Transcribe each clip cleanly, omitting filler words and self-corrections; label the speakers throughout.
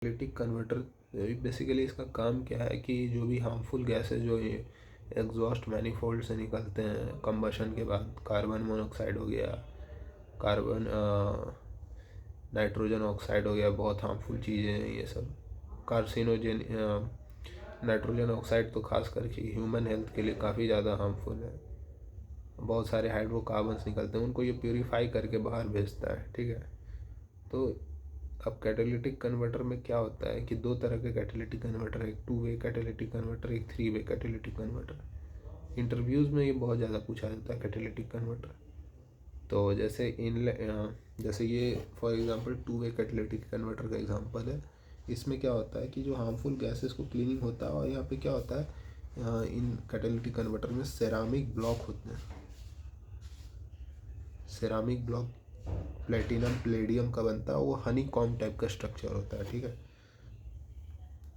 Speaker 1: Catalytic converter basically इसका काम क्या है कि जो भी हार्मफुल गैसेस जो ये एग्जॉस्ट मैनिफोल्ड से निकलते हैं कंबशन के बाद, कार्बन मोनोऑक्साइड हो गया, कार्बन नाइट्रोजन ऑक्साइड हो गया, बहुत हार्मफुल चीज़ें हैं ये सब। कार्सिनोजेन नाइट्रोजन ऑक्साइड तो खास करके ह्यूमन हेल्थ के लिए काफ़ी ज़्यादा हार्मफुल है। बहुत सारे हाइड्रोकार्बन्स निकलते हैं, उनको ये प्योरीफाई करके बाहर भेजता है, ठीक है। तो अब कैटालिटिक कन्वर्टर में क्या होता है कि दो तरह के कैटालिटिक कन्वर्टर है, एक 2 वे कैटालिटिक कन्वर्टर, एक 3 वे कैटालिटिक कन्वर्टर। इंटरव्यूज़ में ये बहुत ज़्यादा पूछा जाता है कैटालिटिक कन्वर्टर। तो जैसे ये for example 2 way catalytic converter का एग्जांपल है। इसमें क्या होता है कि जो हार्मफुल गैसेस को क्लीनिंग होता है, और यहाँ पे क्या होता है, इन कैटालिटिक कन्वर्टर में सेरामिक ब्लॉक होते हैं। सेरामिक ब्लॉक प्लेटिनम प्लेडियम का बनता है, वो हनी कॉम टाइप का स्ट्रक्चर होता है, ठीक है।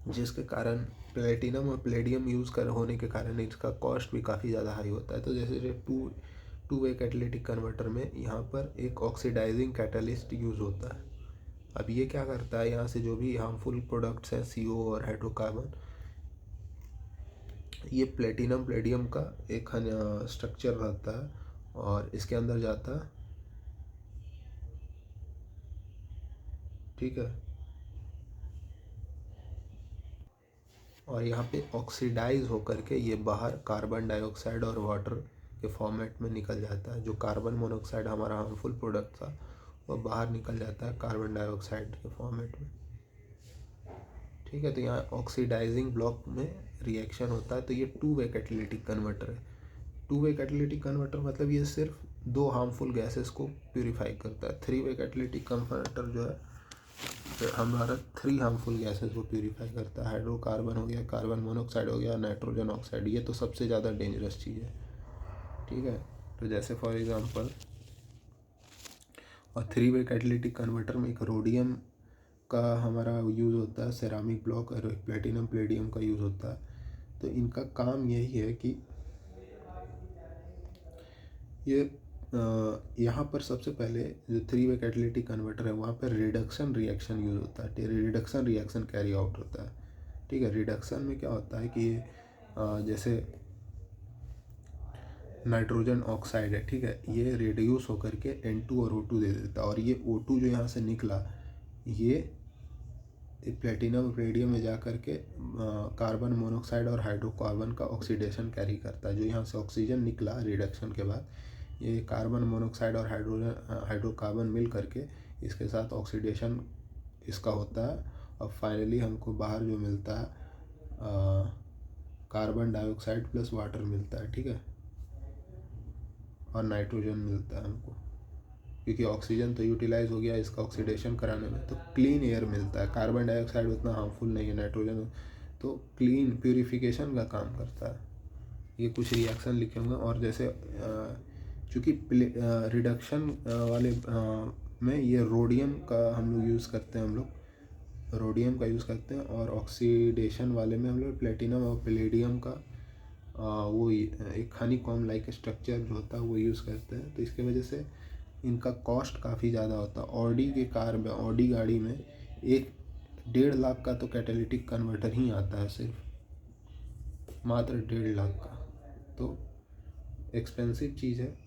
Speaker 1: जिसके कारण प्लेटिनम और प्लेडियम यूज़ कर होने के कारण इसका कॉस्ट भी काफ़ी ज़्यादा हाई होता है। तो जैसे टू वे कैटालिटिक कन्वर्टर में यहाँ पर एक ऑक्सीडाइजिंग कैटालिस्ट यूज़ होता है। अब ये क्या करता है, यहाँ से जो भी हार्मफुल प्रोडक्ट्स हैं CO और हाइड्रोकार्बन, ये प्लेटिनम प्लेडियम का एक स्ट्रक्चर रहता है और इसके अंदर जाता है, ठीक है। और यहाँ पे ऑक्सीडाइज होकर के ये बाहर कार्बन डाइऑक्साइड और वाटर के फॉर्मेट में निकल जाता है। जो कार्बन मोनोऑक्साइड हमारा हार्मफुल प्रोडक्ट था, वो बाहर निकल जाता है कार्बन डाइऑक्साइड के फॉर्मेट में, ठीक है। तो यहाँ ऑक्सीडाइजिंग ब्लॉक में रिएक्शन होता है। तो ये 2 वे कैटालिटिक कन्वर्टर है। 2 वे कैटालिटिक कन्वर्टर मतलब ये सिर्फ 2 हार्मफुल गैसेस को प्योरीफाई करता है। 3 वे कैटालिटिक कन्वर्टर जो है हमारा 3 हार्मफुल गैसेस को प्योरीफाई करता है। हाइड्रोकार्बन हो गया, कार्बन मोनोऑक्साइड हो गया, नाइट्रोजन ऑक्साइड, ये तो सबसे ज़्यादा डेंजरस चीज़ है, ठीक है। तो जैसे फॉर एग्जांपल, और 3 वे कैटालिटिक कन्वर्टर में एक रोडियम का हमारा यूज़ होता है, सेरामिक ब्लॉक, और एक प्लेटिनम प्लेडियम का यूज़ होता है। तो इनका काम यही है कि ये यहाँ पर सबसे पहले जो 3 वे कैटालिटिक कन्वर्टर है, वहाँ पर रिडक्शन रिएक्शन यूज़ होता है, रिडक्शन रिएक्शन कैरी आउट होता है, ठीक है। रिडक्शन में क्या होता है कि जैसे नाइट्रोजन ऑक्साइड है, ठीक है, ये रिड्यूस होकर के N2 और O2 दे देता है, और ये O2 जो यहाँ से निकला, ये प्लेटिनम रेडियम में जा कर के कार्बन मोनोऑक्साइड और हाइड्रोकार्बन का ऑक्सीडेशन कैरी करता है। जो यहाँ से ऑक्सीजन निकला रिडक्शन के बाद, ये कार्बन मोनोऑक्साइड और हाइड्रोकार्बन मिल करके इसके साथ ऑक्सीडेशन इसका होता है, और फाइनली हमको बाहर जो मिलता है कार्बन डाइऑक्साइड प्लस वाटर मिलता है, ठीक है, और नाइट्रोजन मिलता है हमको, क्योंकि ऑक्सीजन तो यूटिलाइज हो गया इसका ऑक्सीडेशन कराने में, तो क्लीन एयर मिलता है। कार्बन डाइऑक्साइड उतना हार्मफुल नहीं है, नाइट्रोजन तो क्लीन प्यूरिफिकेशन का काम करता है। ये कुछ रिएक्शन लिखेंगे। और जैसे चूँकि रिडक्शन वाले में ये रोडियम का हम लोग यूज़ करते हैं, रोडियम का यूज़ करते हैं, और ऑक्सीडेशन वाले में हम लोग प्लेटिनम और प्लेडियम का वो एक हनी कॉम लाइक स्ट्रक्चर जो होता है वो यूज़ करते हैं। तो इसके वजह से इनका कॉस्ट काफ़ी ज़्यादा होता है। ऑडी गाड़ी में 1.5 लाख का तो कैटालिटिक कन्वर्टर ही आता है, सिर्फ मात्र 1.5 लाख का। तो एक्सपेंसिव चीज़ है,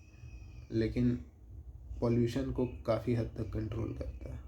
Speaker 1: लेकिन पॉल्यूशन को काफ़ी हद तक कंट्रोल करता है।